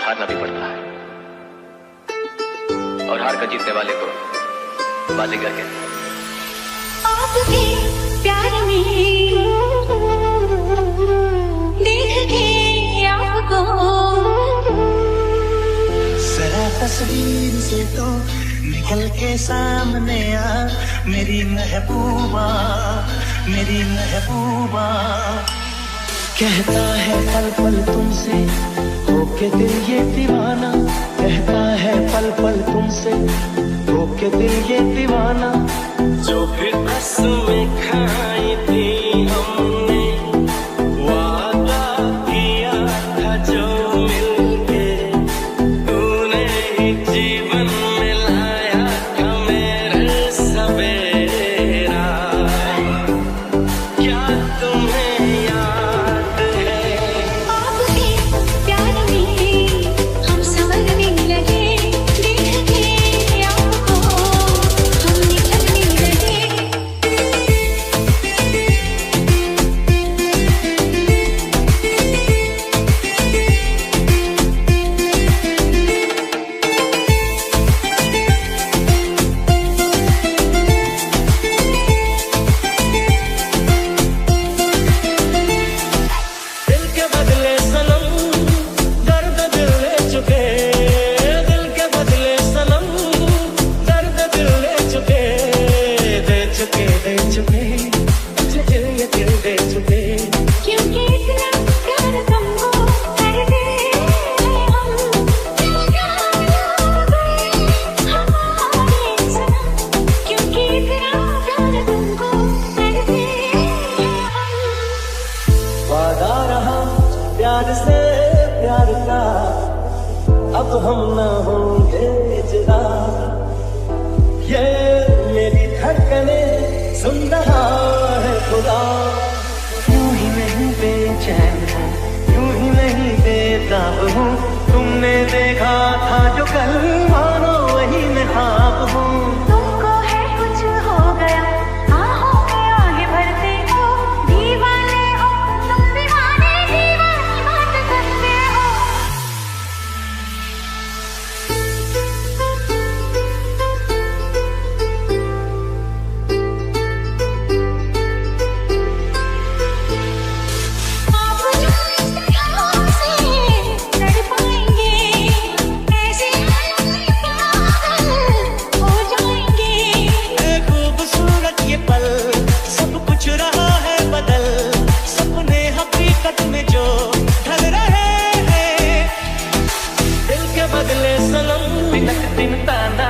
हारना भी पड़ता है, और हार कर जीतने वाले को बाजीगर कहते हैं। आपके प्यार में देख के आपको जरा तस्वीर से तो निकल के सामने आ, मेरी महबूबा, मेरी महबूबा। कहता है पल पल तुमसे होके दिल ये दीवाना, कहता है पल पल तुमसे होके दिल ये दीवाना। जो फिर कसमें खाई थी हमने, वादा किया था जो मिलके, तूने ही जीवन में लाया था मेरे सवेरा। क्या तुम्हें याद है आपके प्यार में हम संवरने लगे, देख के आपको हम निकलने लगे। दिल के बदले सनम दर्द दिल ले चुके, दिल के बदले सनम दर्द दिल ले चुके, दे चुके, दे चुके, तुझे दिल ये दिल दे चुके। क्योंकि इतना प्यार तुमको करते हम, क्या हमारे सनम, क्योंकि इतना प्यार तुमको करते हम। वादा रहा प्यार से प्यार का, अब हम न होंगे जुदा। ये मेरी धड़कने सुन रहा है खुदा। यूं ही नहीं बेचैन हूँ, यूं ही नहीं बेताब हूँ, तुमने देखा था जो कल मानो वही मैं ख्वाब हूँ। तुमको है कुछ हो गया, आहों में आगे भरते हो, दीवाने हो तुम, दीवाने दीवानी बात करते हो। आप जो इस तरह से लड़ पाएंगे, ऐसे हालों में पागल हो जाएंगे। है खूबसूरत ये पल, सब कुछ रहा है बदल, सपने हकीकत में जो ढल रहे हैं। दिल के बदले सनम बिनक दिन ताना